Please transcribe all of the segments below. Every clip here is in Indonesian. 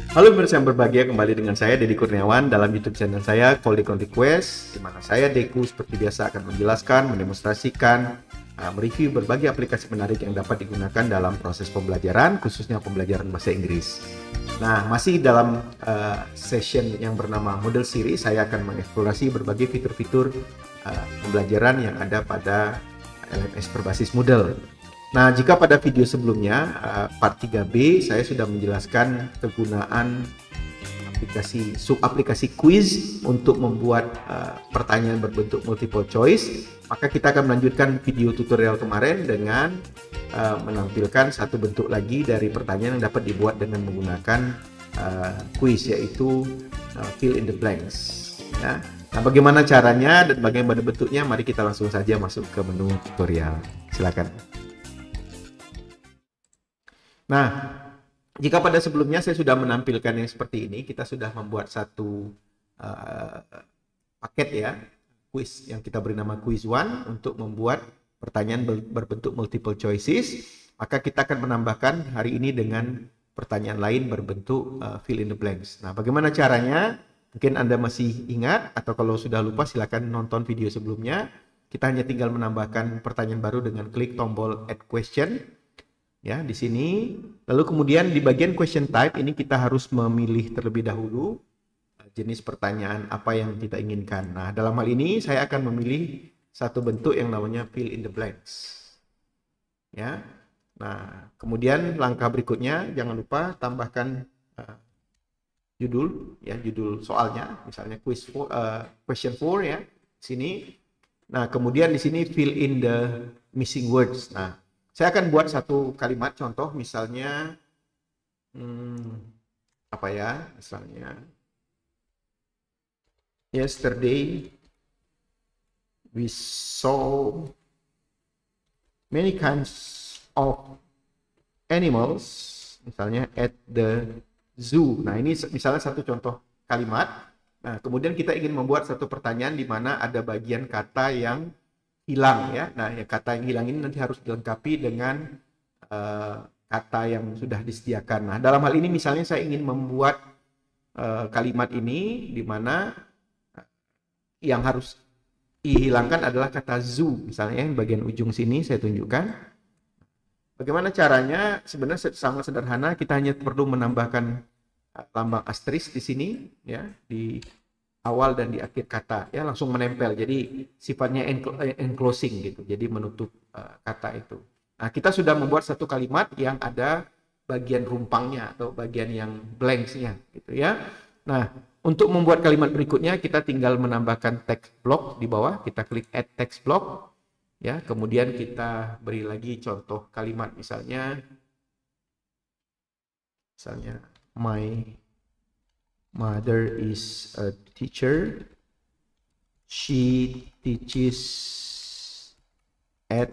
Halo pemirsa yang berbahagia, kembali dengan saya Deddy Kurniawan dalam YouTube channel saya Call Request, di mana saya Deku seperti biasa akan menjelaskan, mendemonstrasikan, mereview berbagai aplikasi menarik yang dapat digunakan dalam proses pembelajaran, khususnya pembelajaran bahasa Inggris. Nah, masih dalam session yang bernama Model Series, saya akan mengeksplorasi berbagai fitur-fitur pembelajaran yang ada pada LMS berbasis Moodle. Nah, jika pada video sebelumnya, part 3B, saya sudah menjelaskan kegunaan sub-aplikasi quiz untuk membuat pertanyaan berbentuk multiple choice, maka kita akan melanjutkan video tutorial kemarin dengan menampilkan satu bentuk lagi dari pertanyaan yang dapat dibuat dengan menggunakan quiz, yaitu fill in the blanks. Ya. Nah, bagaimana caranya dan bagaimana bentuknya? Mari kita langsung saja masuk ke menu tutorial. Silakan. Nah, jika pada sebelumnya saya sudah menampilkan yang seperti ini, kita sudah membuat satu paket ya, quiz yang kita beri nama quiz one untuk membuat pertanyaan berbentuk multiple choices, maka kita akan menambahkan hari ini dengan pertanyaan lain berbentuk fill in the blanks. Nah, bagaimana caranya? Mungkin Anda masih ingat, atau kalau sudah lupa silakan nonton video sebelumnya. Kita hanya tinggal menambahkan pertanyaan baru dengan klik tombol add question. Ya, di sini. Lalu kemudian di bagian question type ini kita harus memilih terlebih dahulu jenis pertanyaan apa yang kita inginkan. Nah, dalam hal ini saya akan memilih satu bentuk yang namanya fill in the blanks. Ya. Nah, kemudian langkah berikutnya jangan lupa tambahkan judul ya, judul soalnya, misalnya question 4 ya, sini. Nah, kemudian di sini fill in the missing words. Nah, saya akan buat satu kalimat contoh, misalnya apa ya? Misalnya yesterday we saw many kinds of animals, misalnya at the zoo. Nah, ini misalnya satu contoh kalimat. Nah, kemudian kita ingin membuat satu pertanyaan di mana ada bagian kata yang hilang ya. Nah, ya, kata yang hilang ini nanti harus dilengkapi dengan kata yang sudah disediakan. Nah, dalam hal ini misalnya saya ingin membuat kalimat ini di mana yang harus dihilangkan adalah kata zoo. Misalnya yang bagian ujung sini saya tunjukkan. Bagaimana caranya? Sebenarnya sangat sederhana, kita hanya perlu menambahkan lambang asterisk di sini ya, di awal dan di akhir kata ya, langsung menempel, jadi sifatnya enclosing gitu, jadi menutup kata itu. Nah, kita sudah membuat satu kalimat yang ada bagian rumpangnya atau bagian yang blanks-nya gitu ya. Nah, untuk membuat kalimat berikutnya kita tinggal menambahkan text block di bawah, kita klik add text block ya, kemudian kita beri lagi contoh kalimat, misalnya my mother is a teacher. She teaches at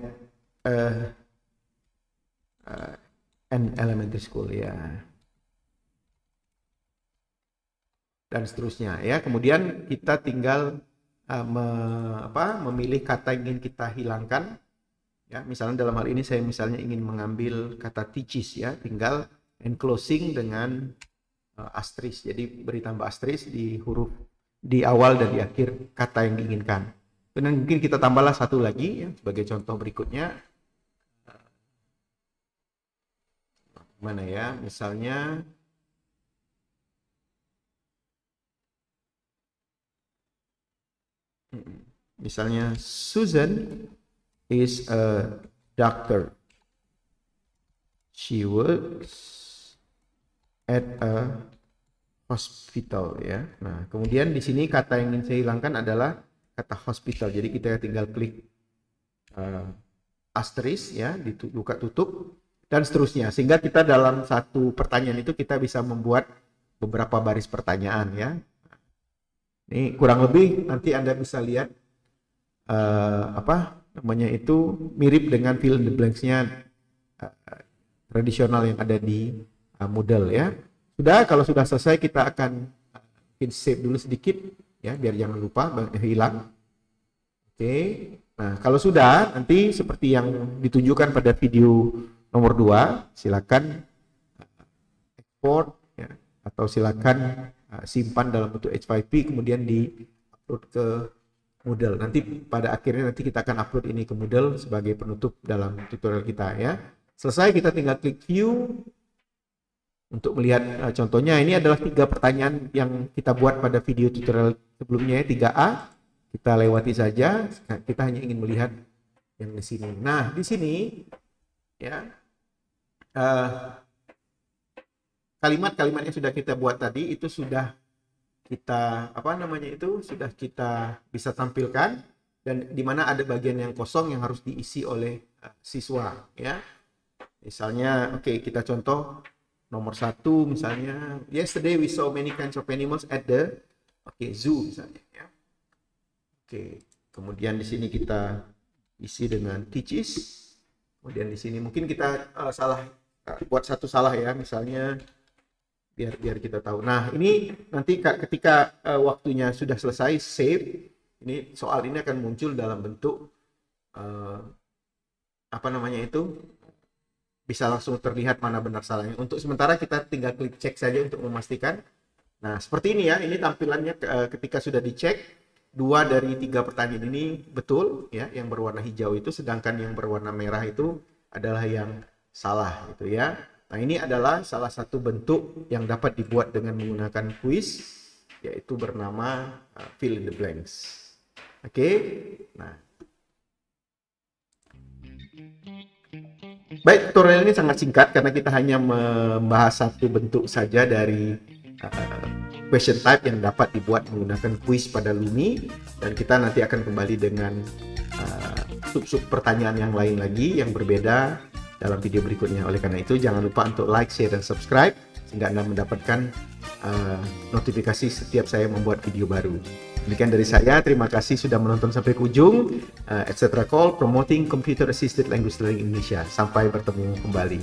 an elementary school ya. Dan seterusnya ya. Kemudian kita tinggal memilih kata yang ingin kita hilangkan. Ya, misalnya dalam hal ini saya misalnya ingin mengambil kata teaches ya, tinggal enclosing dengan asterisk, jadi beri tambah asterisk di huruf di awal dan di akhir kata yang diinginkan. Dan mungkin kita tambahlah satu lagi ya, sebagai contoh berikutnya. Mana ya, misalnya Susan is a doctor. She works at a hospital ya. Nah, kemudian di sini kata yang ingin saya hilangkan adalah kata hospital. Jadi kita tinggal klik asterisk ya, buka tutup dan seterusnya, sehingga kita dalam satu pertanyaan itu kita bisa membuat beberapa baris pertanyaan ya. Ini kurang lebih nanti Anda bisa lihat mirip dengan fill in the blanks-nya tradisional yang ada di Moodle ya. Sudah, kalau sudah selesai kita akan save dulu sedikit ya, biar jangan lupa hilang. Oke. Nah, kalau sudah, nanti seperti yang ditunjukkan pada video nomor 2, silakan export ya, atau silakan simpan dalam bentuk H5P kemudian di-upload ke Moodle. Nanti pada akhirnya nanti kita akan upload ini ke Moodle sebagai penutup dalam tutorial kita ya. Selesai, kita tinggal klik view untuk melihat contohnya. Ini adalah 3 pertanyaan yang kita buat pada video tutorial sebelumnya, 3A. Kita lewati saja. Nah, kita hanya ingin melihat yang di sini. Nah, di sini ya kalimat-kalimat yang sudah kita buat tadi itu sudah kita sudah kita bisa tampilkan, dan di mana ada bagian yang kosong yang harus diisi oleh siswa ya. Misalnya kita contoh nomor 1 misalnya, yesterday we saw many kinds of animals at the zoo misalnya ya. Kemudian di sini kita isi dengan teaches. Kemudian di sini mungkin kita buat satu salah ya, misalnya biar kita tahu. Nah, ini nanti ketika waktunya sudah selesai save, ini soal ini akan muncul dalam bentuk bisa langsung terlihat mana benar salahnya. Untuk sementara kita tinggal klik cek saja untuk memastikan. Nah, seperti ini ya, ini tampilannya ketika sudah dicek 2 dari 3 pertanyaan ini betul ya, yang berwarna hijau itu, sedangkan yang berwarna merah itu adalah yang salah gitu ya. Nah, ini adalah salah satu bentuk yang dapat dibuat dengan menggunakan kuis, yaitu bernama fill in the blanks. Nah, baik, tutorial ini sangat singkat karena kita hanya membahas satu bentuk saja dari question type yang dapat dibuat menggunakan kuis pada Lumi, dan kita nanti akan kembali dengan sub-sub pertanyaan yang lain lagi yang berbeda dalam video berikutnya. Oleh karena itu, jangan lupa untuk like, share, dan subscribe sehingga Anda mendapatkan notifikasi setiap saya membuat video baru. Demikian dari saya, terima kasih sudah menonton sampai ke ujung. Etc. Call, Promoting Computer Assisted Language Learning Indonesia. Sampai bertemu kembali.